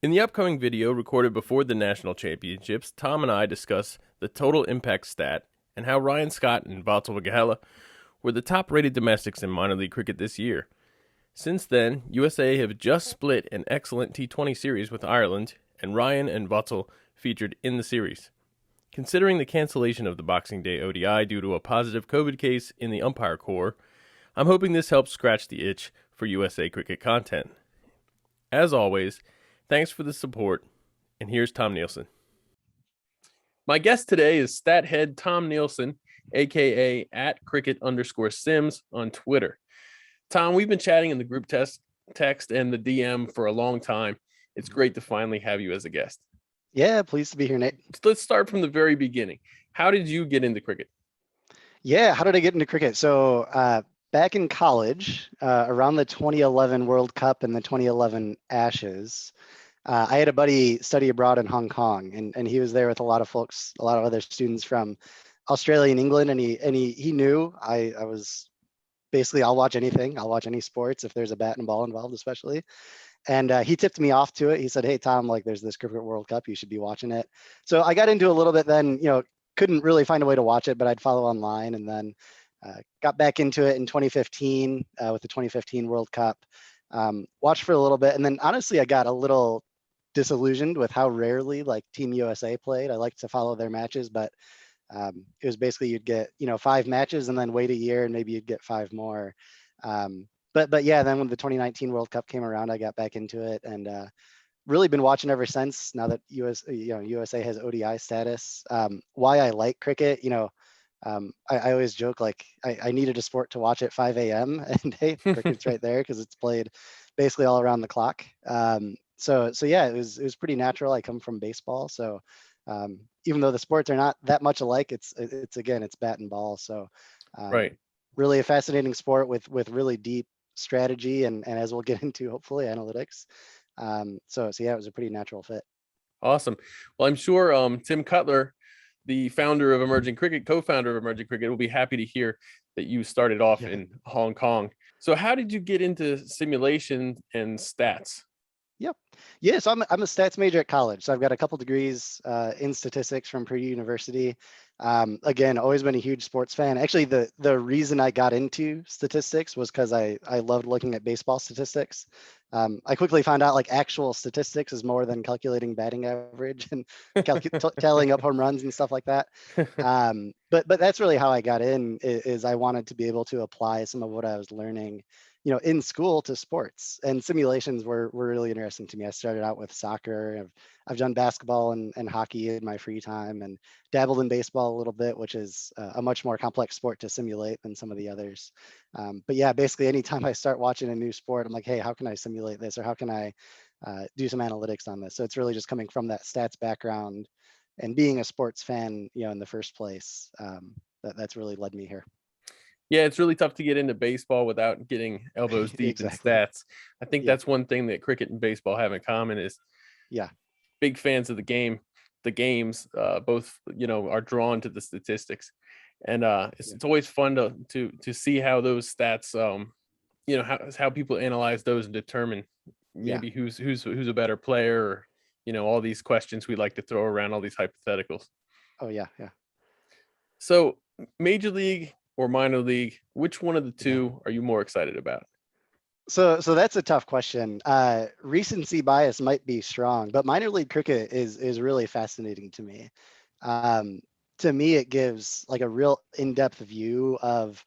In the upcoming video recorded before the national championships, Tom and I discuss the total impact stat and how Ryan Scott and Vatovagala were the top-rated domestics in minor league cricket this year. Since then, USA have just split an excellent T20 series with Ireland, and Ryan and Vatsal featured in the series. Considering the cancellation of the Boxing Day ODI due to a positive COVID case in the umpire corps, I'm hoping this helps scratch the itch for USA cricket content. As always, thanks for the support, and here's Tom Nielsen. My guest today is stat head Tom Nielsen, aka at cricket_Sims on Twitter. Tom, we've been chatting in the group text and the DM for a long time. It's great to finally have you as a guest. Yeah, pleased to be here, Nate. Let's start from the very beginning. How did you get into cricket? Yeah, how did I get into cricket? So back in college, around the 2011 World Cup and the 2011 Ashes, I had a buddy study abroad in Hong Kong, and he was there with a lot of folks, a lot of other students from Australia and England, and he knew I was basically, I'll watch anything, I'll watch any sports if there's a bat and ball involved, especially. And he tipped me off to it. He said, "Hey, Tom, like there's this Cricket World Cup, you should be watching it." So I got into a little bit then, couldn't really find a way to watch it, but I'd follow online, and then got back into it in 2015 with the 2015 World Cup. Watched for a little bit, and then honestly, I got a little disillusioned with how rarely like Team USA played. I like to follow their matches, but it was basically you'd get 5 matches and then wait a year and maybe you'd get 5 more. But yeah, then when the 2019 World Cup came around, I got back into it, and really been watching ever since. Now that USA has ODI status. Why I like cricket, I always joke like I needed a sport to watch at 5 a.m. and hey, cricket's right there because it's played basically all around the clock. So yeah, it was pretty natural. I come from baseball, so even though the sports are not that much alike, it's bat and ball. So Right. really a fascinating sport with really deep strategy and as we'll get into, hopefully, analytics. So yeah, it was a pretty natural fit. Awesome. Well, I'm sure Tim Cutler, the founder of Emerging Cricket, co-founder of Emerging Cricket, will be happy to hear that you started off in Hong Kong. So how did you get into simulation and stats? Yep. Yeah, so I'm a stats major at college. So I've got a couple degrees in statistics from Purdue University. Again, always been a huge sports fan. Actually, the reason I got into statistics was because I loved looking at baseball statistics. I quickly found out like actual statistics is more than calculating batting average and tallying up home runs and stuff like that. But that's really how I got in. Is I wanted to be able to apply some of what I was learning in school to sports, and simulations were really interesting to me. I started out with soccer. I've done basketball and hockey in my free time, and dabbled in baseball a little bit, which is a much more complex sport to simulate than some of the others. But yeah, basically anytime I start watching a new sport, I'm like, hey, how can I simulate this? Or how can I do some analytics on this? So it's really just coming from that stats background and being a sports fan, in the first place. That's really led me here. Yeah, it's really tough to get into baseball without getting elbows deep in Exactly. stats. I think Yeah. that's one thing that cricket and baseball have in common is Yeah. big fans of the games, both, are drawn to the statistics. And it's always fun to see how those stats, how people analyze those and determine Yeah. maybe who's a better player, or, all these questions we like to throw around, all these hypotheticals. Oh yeah. Yeah. So major league or minor league, which one of the Yeah. two are you more excited about? So that's a tough question. Recency bias might be strong, but minor league cricket is really fascinating to me. Um, to me, it gives like a real in-depth view of,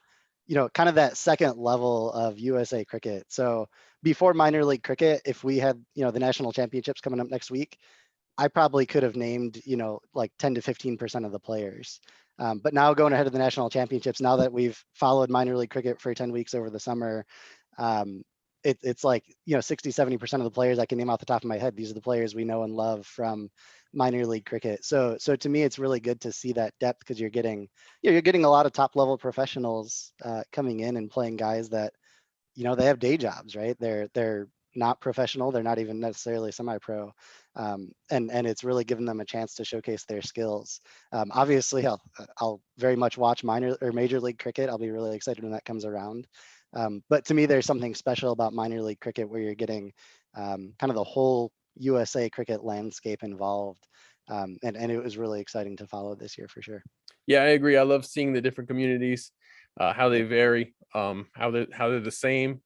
kind of that second level of USA cricket. So before minor league cricket, if we had, the national championships coming up next week, I probably could have named, like 10 to 15% of the players. But now going ahead of the national championships, now that we've followed minor league cricket for 10 weeks over the summer, um, it's like 60, 70% of the players I can name off the top of my head. These are the players we know and love from minor league cricket. So to me, it's really good to see that depth, because you're getting a lot of top level professionals coming in and playing guys that they have day jobs, right? They're not professional. They're not even necessarily semi-pro, and it's really given them a chance to showcase their skills. Obviously, I'll very much watch minor or major league cricket. I'll be really excited when that comes around. But to me, there's something special about minor league cricket where you're getting kind of the whole USA cricket landscape involved. And it was really exciting to follow this year for sure. Yeah, I agree. I love seeing the different communities, how they Yep. vary, how they're the same,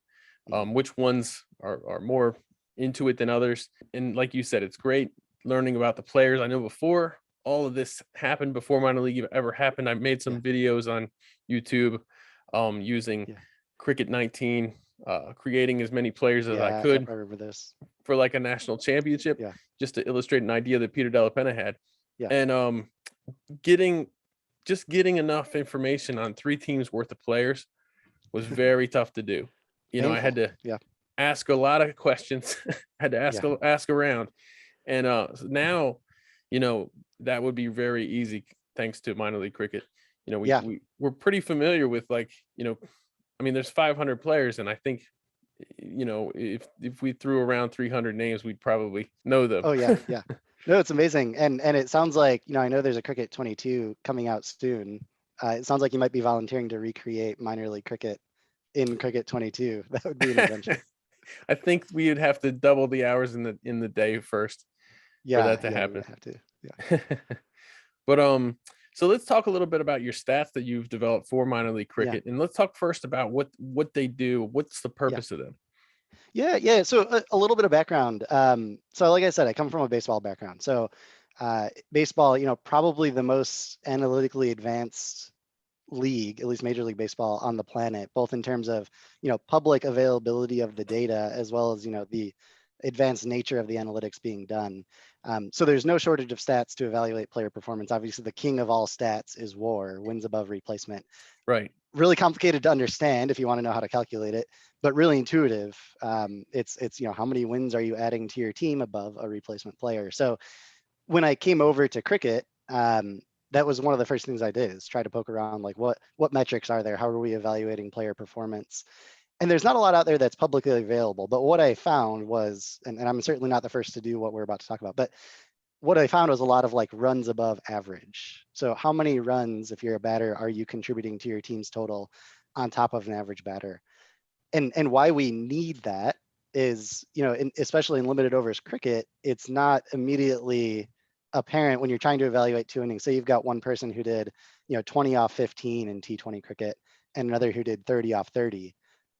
Mhm. which ones are more into it than others. And like you said, it's great learning about the players. I know before all of this happened, before minor league ever happened, I made Yeah. some videos on YouTube, using Yeah. Cricket 19, creating as many players as I Yeah. Yep. could I remember this. for like a national championship, Yeah. just to illustrate an idea that Peter Della Penna had. Yeah. And getting getting enough information on 3 teams worth of players was very tough to do. I had Painful. to Yeah. ask a lot of questions, had to Yeah. ask around. And so now, you know, that would be very easy thanks to minor league cricket. Yeah. We're pretty familiar with, like, I mean, there's 500 players, and I think, if we threw around 300 names, we'd probably know them. Oh yeah. Yeah. No, it's amazing. And it sounds like, I know there's a Cricket 22 coming out soon. It sounds like you might be volunteering to recreate minor league cricket in Cricket 22. That would be an adventure. I think we'd have to double the hours in the day first for Yeah. that to Yeah. We happen. might have to. Yeah. But so let's talk a little bit about your stats that you've developed for minor league Yeah. cricket, and let's talk first about what they do. What's the Yeah. purpose of them? Yeah, yeah. So a little bit of background. So like I said, I come from a baseball background. So baseball, probably the most analytically advanced league, at least Major League Baseball on the planet, both in terms of, public availability of the data, as well as, the advanced nature of the analytics being done. So there's no shortage of stats to evaluate player performance. Obviously, the king of all stats is WAR, wins above replacement. Right. Really complicated to understand if you want to know how to calculate it, but really intuitive. It's how many wins are you adding to your team above a replacement player? So when I came over to cricket, that was one of the first things I did, is try to poke around, like what metrics are there? How are we evaluating player performance? And there's not a lot out there that's publicly available. But what I found was, and I'm certainly not the first to do what we're about to talk about, but what I found was a lot of like runs above average. So how many runs, if you're a batter, are you contributing to your team's total on top of an average batter? And why we need that is, especially in limited overs cricket, it's not immediately apparent when you're trying to evaluate 2 innings. So you've got one person who did, 20 off 15 in T20 cricket, and another who did 30 off 30.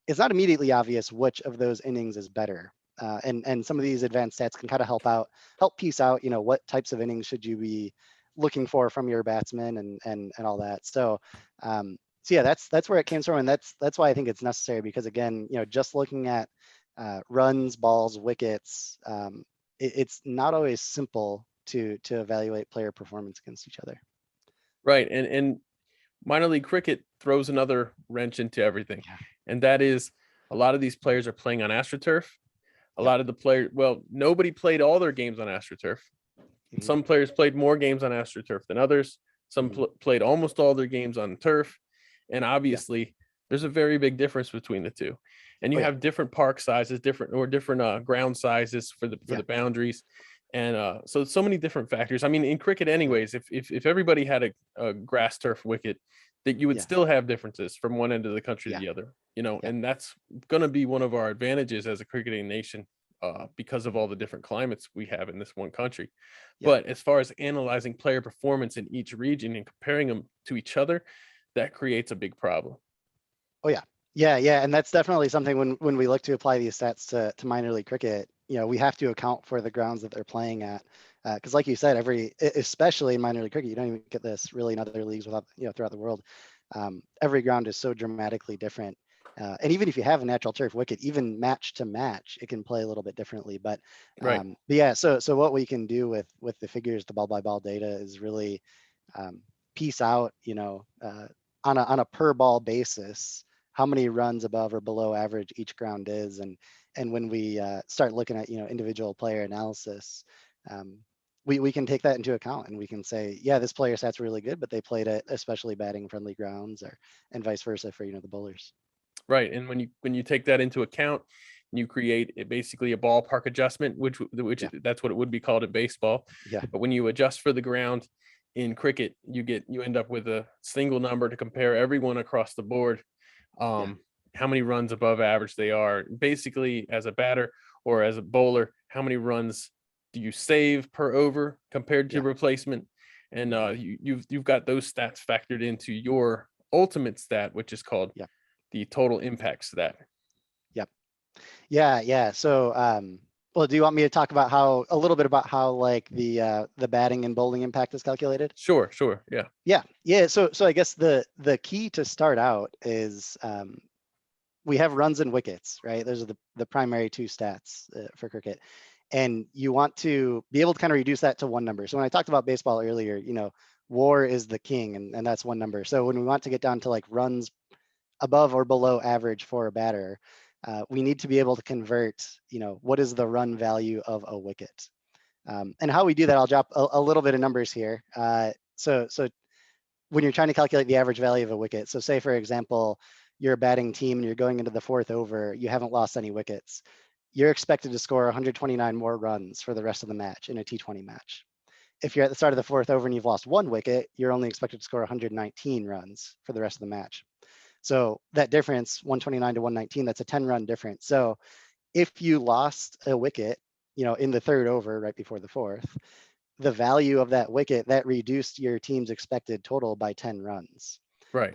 It's not immediately obvious which of those innings is better. And some of these advanced stats can kind of help piece out, what types of innings should you be looking for from your batsmen and all that. So yeah, that's where it came from, and that's why I think it's necessary, because again, just looking at runs, balls, wickets, it's not always simple to evaluate player performance against each other. Right. And minor league cricket throws another wrench into everything, Yeah. and that is, a lot of these players are playing on AstroTurf. A Yep. lot of the players, well, nobody played all their games on AstroTurf. Mhm. Some players played more games on AstroTurf than others. Some Mhm. played almost all their games on turf. And Yeah. obviously, there's a very big difference between the two. And Oh you yeah. have different park sizes, different ground sizes for the Yeah. boundaries. And so many different factors. I mean, in cricket, Yeah. anyways, if everybody had a grass turf wicket, that you would Yeah. still have differences from one end of the country to Yeah. the other. Yeah. And that's going to be one of our advantages as a cricketing nation, because of Mhm. all the different climates we have in this one country. Yeah. But as far as analyzing player performance in each region and comparing them to each other, that creates a big problem. Oh yeah. Yeah, yeah, and that's definitely something when we look to apply these stats to minor league cricket, we have to account for the grounds that they're playing at, because like you said, especially in minor league cricket, you don't even get this really in other leagues without, throughout the world. Every ground is so dramatically different, and even if you have a natural turf wicket, even match to match, it can play a little bit differently. Right. But yeah, so what we can do with the figures, the ball by ball data, is really piece out, on a per ball basis, how many runs above or below average each ground is, and when we start looking at individual player analysis, we can take that into account, and we can say, yeah, this player stats really good, but they played at especially batting friendly grounds, or and vice versa for the bowlers. Right. And when you take that into account, you create basically a ballpark adjustment, which Yeah. that's what it would be called in baseball. Yeah. But when you adjust for the ground in cricket, you end up with a single number to compare everyone across the board, Yeah. how many runs above average they are, basically, as a batter or as a bowler, how many runs do you save per over compared to Yeah. replacement? And you've got those stats factored into your ultimate stat, which is called Yeah. the total impact stat. Yep. Yeah. So, well, do you want me to talk about a little bit about how like the batting and bowling impact is calculated? Sure, yeah. Yeah. So I guess the key to start out is we have runs and wickets, right? Those are the primary two stats for cricket. And you want to be able to kind of reduce that to one number. So when I talked about baseball earlier, WAR is the king, and that's one number. So when we want to get down to like runs above or below average for a batter, we need to be able to convert, what is the run value of a wicket? And how we do that, I'll drop a little bit of numbers here. So when you're trying to calculate the average value of a wicket, so say for example, you're a batting team and you're going into the fourth over, you haven't lost any wickets. You're expected to score 129 more runs for the rest of the match in a T20 match. If you're at the start of the fourth over and you've lost one wicket, you're only expected to score 119 runs for the rest of the match. So that difference, 129 to 119, that's a 10-run difference. So if you lost a wicket, in the third over right before the fourth, the value of that wicket, that reduced your team's expected total by 10 runs. Right.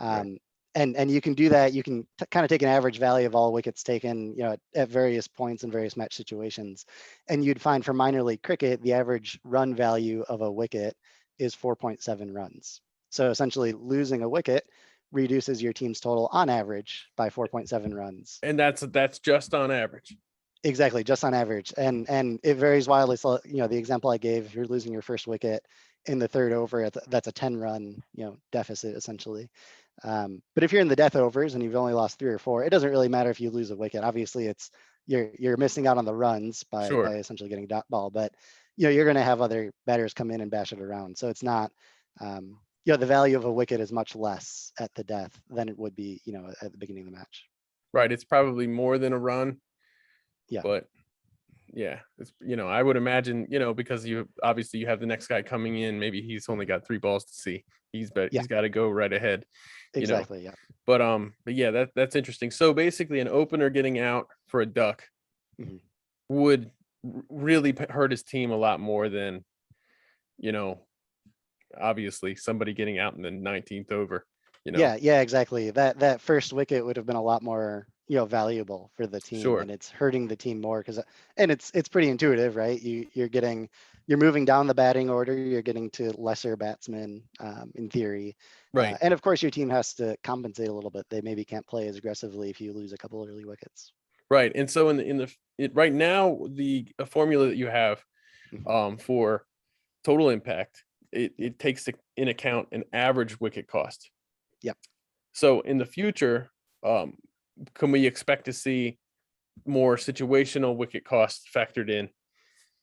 And you can do that. You can kind of take an average value of all wickets taken, at various points in various match situations. And you'd find for minor league cricket, the average run value of a wicket is 4.7 runs. So essentially losing a wicket reduces your team's total on average by 4.7 runs. And that's just on average. Exactly, just on average, and it varies wildly. So, the example I gave, if you're losing your first wicket in the third over, that's a 10-run, deficit essentially. But if you're in the death overs and you've only lost 3 or 4, it doesn't really matter if you lose a wicket. Obviously, you're missing out on the runs by essentially getting dot ball, but you're going to have other batters come in and bash it around. So it's not, the value of a wicket is much less at the death than it would be, at the beginning of the match. Right, it's probably more than a run. Yeah. But yeah, it's, I would imagine, because you have the next guy coming in, maybe he's only got 3 balls to see. He's got to go right ahead. Exactly. Yeah. But yeah, that's interesting. So basically an opener getting out for a duck would really hurt his team a lot more than, obviously somebody getting out in the 19th over. Yeah, exactly. That first wicket would have been a lot more, valuable for the team, and it's hurting the team more and it's pretty intuitive, right? You're moving down the batting order, you're getting to lesser batsmen, in theory. Right. And of course your team has to compensate a little bit. They maybe can't play as aggressively if you lose a couple of early wickets. Right. And so right now, the formula that you have for total impact, it takes in account an average wicket cost. Yep. So in the future, can we expect to see more situational wicket costs factored in?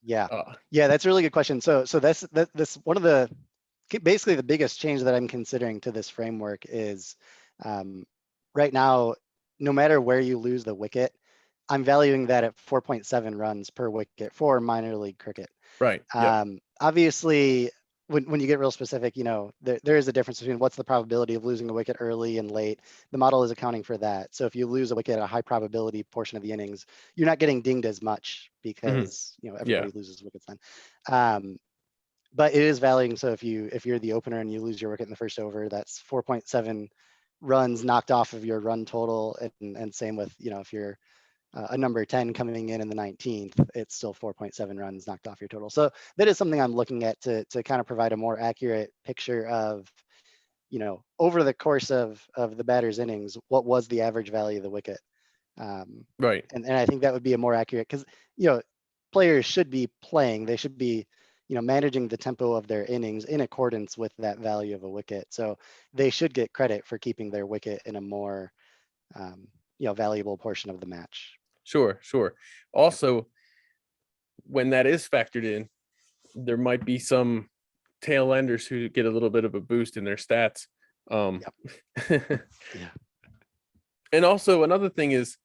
Yeah, that's a really good question. So that's one of the basically the biggest change that I'm considering to this framework is right now, no matter where you lose the wicket, I'm valuing that at 4.7 runs per wicket for minor league cricket. Right. Obviously, when you get real specific, there is a difference between what's the probability of losing a wicket early and late. The model is accounting for that. So if you lose a wicket at a high probability portion of the innings, you're not getting dinged as much because everybody loses wickets then. But it is valuing. So if you're the opener and you lose your wicket in the first over, that's 4.7 runs knocked off of your run total, and same with if you're a number 10 coming in the 19th, it's still 4.7 runs knocked off your total. So that is something I'm looking at to kind of provide a more accurate picture of, over the course of the batter's innings, what was the average value of the wicket? Right. And I think that would be a more accurate, because, players should be playing, they should be, managing the tempo of their innings in accordance with that value of a wicket. So they should get credit for keeping their wicket in a more, valuable portion of the match. Sure. Also, when that is factored in, there might be some tail enders who get a little bit of a boost in their stats. Yeah. And also another thing is,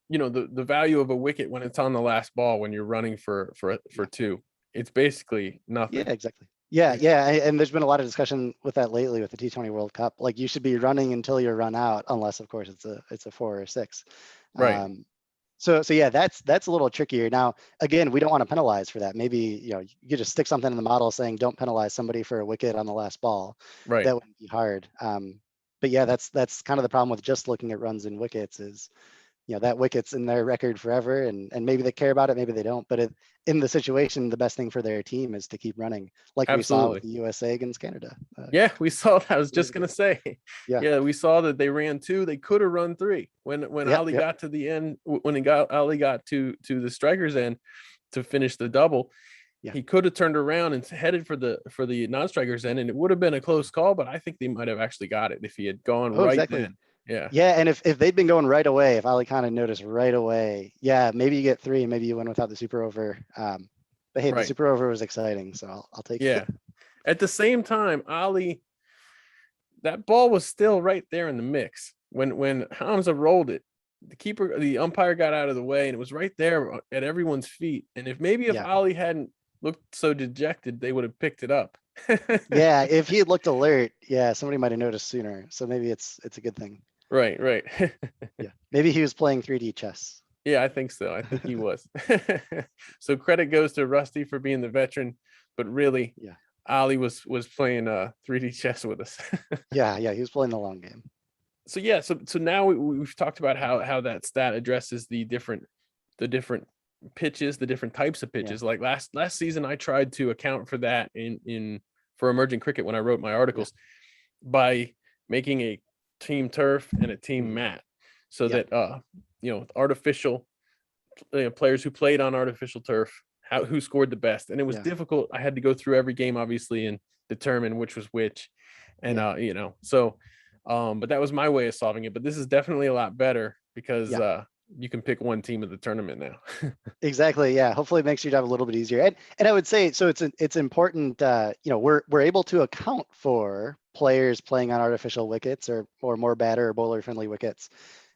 the value of a wicket when it's on the last ball, when you're running for 2, it's basically nothing. Yeah, exactly. Yeah. And there's been a lot of discussion with that lately with the T20 World Cup. Like, you should be running until you're run out, unless of course it's a 4 or 6. Right. So yeah, that's a little trickier. Now, again, we don't want to penalize for that. Maybe, you could just stick something in the model saying don't penalize somebody for a wicket on the last ball. Right. That wouldn't be hard. But yeah, that's kind of the problem with just looking at runs and wickets is, that wicket's in their record forever, and maybe they care about it, maybe they don't. But in the situation, the best thing for their team is to keep running, like we saw with Absolutely. the USA against Canada. Yeah, we saw that. I was Years just ago. gonna say. Yeah. Yeah, we saw that they ran two. They could have run three. When Yep. Ali Yep. got to the end, when Ali got to the striker's end to finish the double, Yeah. he could have turned around and headed for the non-strikers end, and it would have been a close call. But I think they might have actually got it if he had gone Oh, right exactly. then. Yeah. Yeah, and if they'd been going right away, if Ali kind of noticed right away, yeah, maybe you get three, maybe you win without the super over. But hey, the Right. super over was exciting, so I'll take it. Yeah. At the same time, Ali, that ball was still right there in the mix. When Hamza rolled it, the umpire got out of the way, and it was right there at everyone's feet. And if Yeah, Ali hadn't looked so dejected, they would have picked it up. yeah. If he had looked alert, yeah, somebody might have noticed sooner. So maybe it's a good thing. Right, right. Yeah, maybe he was playing 3D chess. Yeah, I think so. I think he was. So credit goes to Rusty for being the veteran, but really, Yeah, Ali was playing 3D chess with us. yeah. He was playing the long game. So yeah, so now we've talked about how that stat addresses the different pitches, the different types of Yeah, pitches. Like last season, I tried to account for that in for emerging cricket when I wrote my yeah. articles by making a team turf and a team Mhm. mat, so Yep. that artificial players who played on artificial turf, who scored the best. And it was Yeah, difficult. I had to go through every game obviously and determine which was which, and yeah, so but that was my way of solving it. But this is definitely a lot better because yeah. you can pick one team at the tournament now. Exactly. Yeah. Hopefully it makes your job a little bit easier. And I would say so it's important we're able to account for players playing on artificial wickets or more batter or bowler friendly wickets.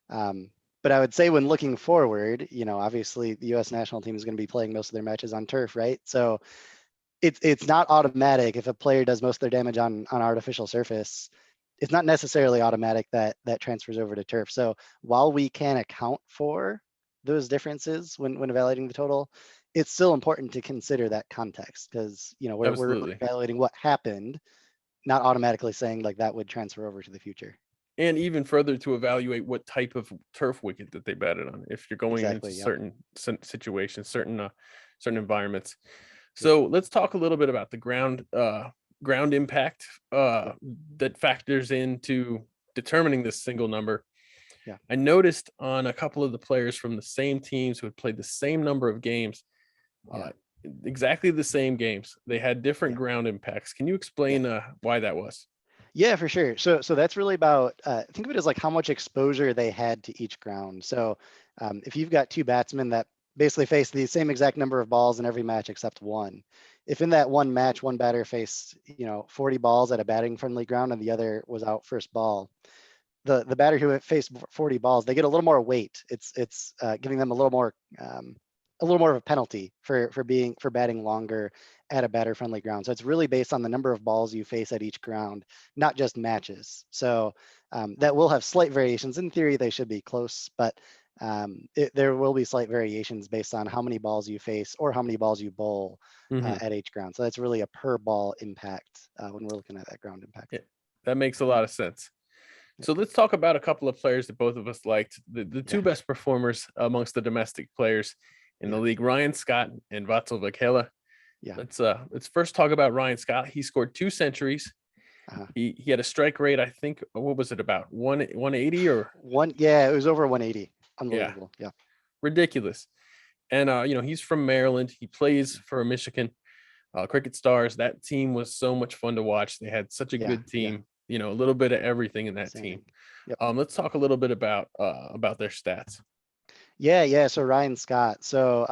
But I would say when looking forward, obviously the US national team is going to be playing most of their matches on turf, right? So it's not automatic if a player does most of their damage on artificial surface. It's not necessarily automatic that transfers over to turf. So while we can account for those differences when evaluating the total, it's still important to consider that context because we're really Absolutely. evaluating what happened, not automatically saying like that would transfer over to the future. And even further to evaluate what type of turf wicket that they batted on if you're going into Exactly. Yep. certain situations, certain environments. Yep. So let's talk a little bit about the ground impact Yep. that factors into determining this single number. Yeah. I noticed on a couple of the players from the same teams who had played the same number of games, Yeah. uh, exactly the same games, they had different Yeah. ground impacts. Can you Yeah. explain why that was? Yeah, for sure. So that's really about think of it as like how much exposure they had to each ground. So if you've got two batsmen that basically face the same exact number of balls in every match except one, if in that one match one batter faced 40 balls at a batting friendly ground and the other was out first ball, the batter who faced 40 balls, they get a little more weight. It's giving them a little more of a penalty for batting longer at a batter friendly ground. So it's really based on the number of balls you face at each ground, not just matches. So that will have slight variations. In theory, they should be close, but there will be slight variations based on how many balls you face or how many balls you bowl Hmm. at each ground. So that's really a per ball impact when we're looking at that ground impact. Yeah, that makes a Yeah, lot of sense. So let's talk about a couple of players that both of us liked. The yeah, two best performers amongst the domestic players in the yeah, league, Ryan Scott and Vatsal Vaghela. yeah. Let's first talk about Ryan Scott. He scored 2 centuries. Uh-huh. He had a strike rate, I think, what was it, about 180 or Yeah, it was over 180. yeah, Unbelievable. Yeah, ridiculous. And he's from Maryland. He plays yeah, for Michigan Cricket Stars. That team was so much fun to watch. They had such a yeah, good yeah. team. A little bit of everything in that team. Outstanding. Yep. Let's talk a little bit about their stats. Yeah, yeah. So Ryan Scott. So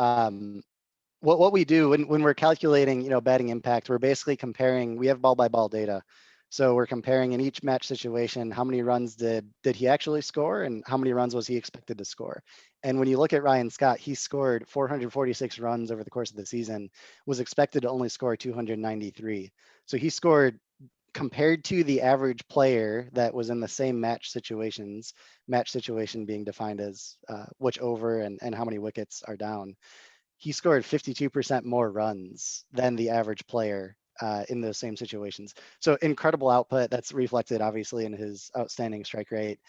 what we do when we're calculating, batting impact, we're basically comparing. We have ball by ball data, so we're comparing in each match situation how many runs did he actually score and how many runs was he expected to score. And when you look at Ryan Scott, he scored 446 runs over the course of the season, was expected to only score 293. So he scored compared to the average player that was in the same match situation being defined as which over and how many wickets are down, he scored 52% more runs than the average player in those same situations. So incredible output that's reflected obviously in his outstanding strike rate.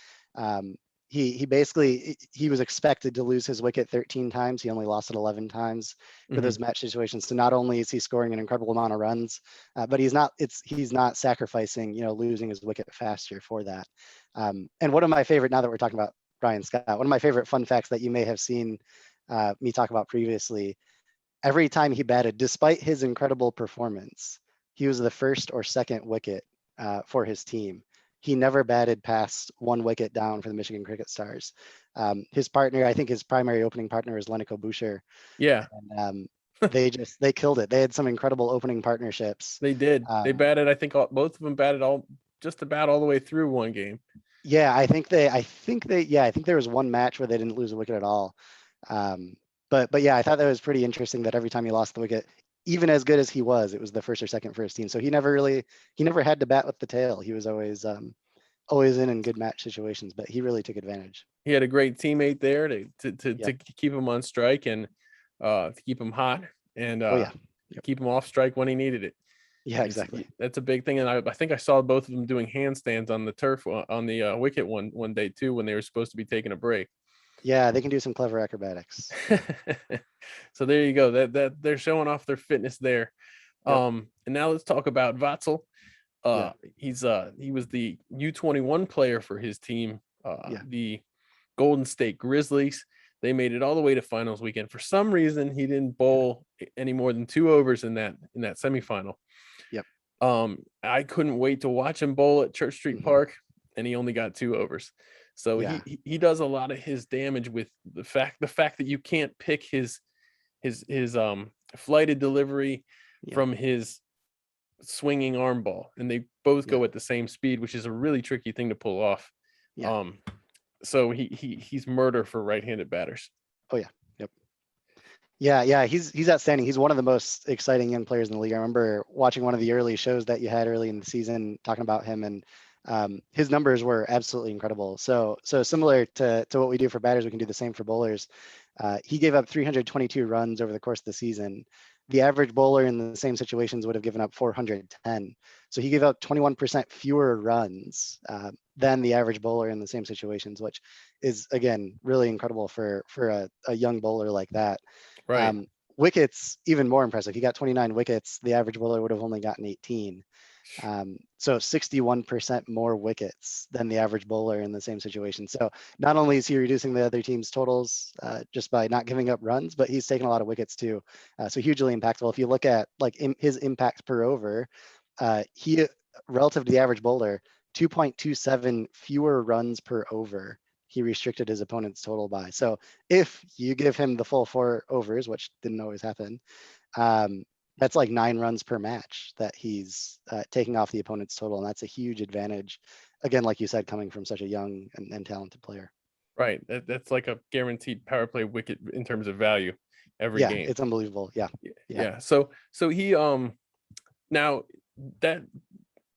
He basically he was expected to lose his wicket 13 times. He only lost it 11 times for those match situations. So not only is he scoring an incredible amount of runs, but he's not sacrificing losing his wicket faster for that. And one of my favorite, now that we're talking about Ryan Scott, one of my favorite fun facts that you may have seen me talk about previously, every time he batted, despite his incredible performance, he was the first or second wicket for his team. He never batted past one wicket down for the Michigan Cricket Stars. His partner, I think his primary opening partner was Lenico Boucher. Yeah. And they killed it. They had some incredible opening partnerships. They did. They batted, I think both of them batted just about all the way through one game. Yeah, I think there was one match where they didn't lose a wicket at all. But yeah, I thought that was pretty interesting that every time he lost the wicket, even as good as he was, it was the first or second for his team. So he never had to bat with the tail. He was always in good match situations, but he really took advantage. He had a great teammate there to keep him on strike and to keep him hot and keep him off strike when he needed it. Yeah, exactly. That's a big thing. And I think I saw both of them doing handstands on the turf on the wicket one day too, when they were supposed to be taking a break. Yeah, they can do some clever acrobatics. So there you go. That they're showing off their fitness there. Yep. And now let's talk about Vatsal. He was the U21 player for his team, the Golden State Grizzlies. They made it all the way to finals weekend. For some reason, he didn't bowl any more than 2 overs in that semifinal. Yep. I couldn't wait to watch him bowl at Church Street Park, and he only got 2 overs. So he does a lot of his damage with the fact that you can't pick his flighted delivery from his swinging arm ball, and they both go at the same speed, which is a really tricky thing to pull off. So he's murder for right-handed batters. Oh yeah. Yep. Yeah, he's outstanding. He's one of the most exciting young players in the league. I remember watching one of the early shows that you had early in the season talking about him, and his numbers were absolutely incredible. So similar to what we do for batters, we can do the same for bowlers. He gave up 322 runs over the course of the season. The average bowler in the same situations would have given up 410. So he gave up 21% fewer runs than the average bowler in the same situations, which is, again, really incredible for a young bowler like that. Right. Wickets, even more impressive. He got 29 wickets. The average bowler would have only gotten 18. So 61% more wickets than the average bowler in the same situation. So not only is he reducing the other team's totals just by not giving up runs, but he's taking a lot of wickets too. So hugely impactful. If you look at his impact per over, he, relative to the average bowler, 2.27 fewer runs per over he restricted his opponent's total by. So if you give him the full 4 overs, which didn't always happen, that's like 9 runs per match that he's taking off the opponent's total. And that's a huge advantage. Again, like you said, coming from such a young and talented player. Right. That's like a guaranteed power play wicket in terms of value every game. Yeah, it's unbelievable. Yeah. So he now that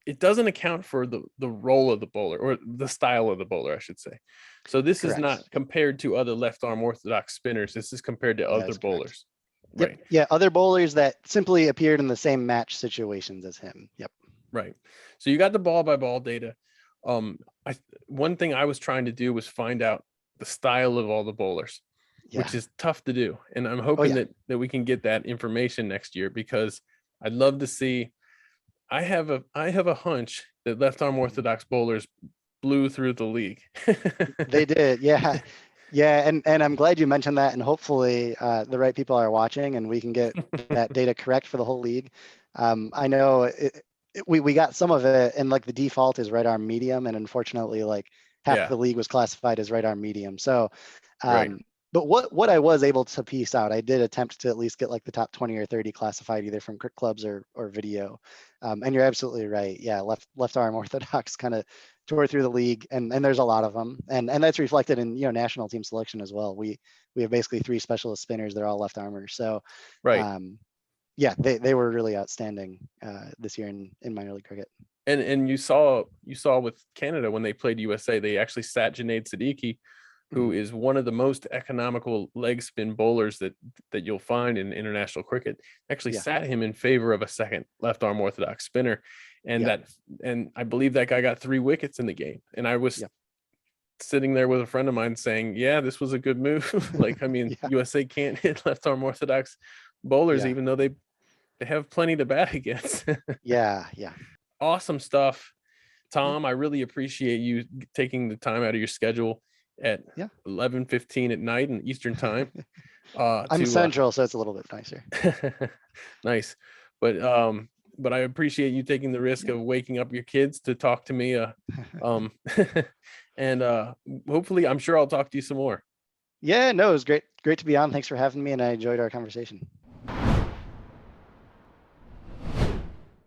it doesn't account for the role of the bowler, or the style of the bowler, I should say. So this is not compared to other left arm orthodox spinners. This is compared to other bowlers. Yep. Right. Yeah, other bowlers that simply appeared in the same match situations as him. Yep. Right. So you got the ball by ball data. One thing I was trying to do was find out the style of all the bowlers, which is tough to do. And I'm hoping that we can get that information next year, because I'd love to see. I have a hunch that left arm orthodox bowlers blew through the league. They did. Yeah. Yeah, and I'm glad you mentioned that, and hopefully the right people are watching and we can get that data correct for the whole league. I know we got some of it, and like the default is right arm medium, and unfortunately like half the league was classified as right arm medium. So, but what I was able to piece out, I did attempt to at least get like the top 20 or 30 classified either from Cricket Clubs or video. And you're absolutely right. Yeah, left arm orthodox kind of tore through the league, and there's a lot of them, and that's reflected in national team selection as well. We have basically 3 specialist spinners. They're all left armers. So Yeah, they were really outstanding this year in minor league cricket. And you saw with Canada when they played USA, they actually sat Junaid Siddiqui, who is one of the most economical leg spin bowlers that you'll find in international cricket. Actually Yeah. sat him in favor of a second left arm orthodox spinner, and Yeah. and I believe that guy got 3 wickets in the game. And I was sitting there with a friend of mine saying, yeah, this was a good move. Like, I mean, USA can't hit left arm orthodox bowlers, even though they have plenty to bat against. Yeah. Awesome stuff, Tom. I really appreciate you taking the time out of your schedule at 11:15 at night in Eastern time. I'm Central, so it's a little bit nicer. Nice. But I appreciate you taking the risk of waking up your kids to talk to me. And hopefully, I'm sure I'll talk to you some more. Yeah, no, it was great to be on. Thanks for having me, and I enjoyed our conversation.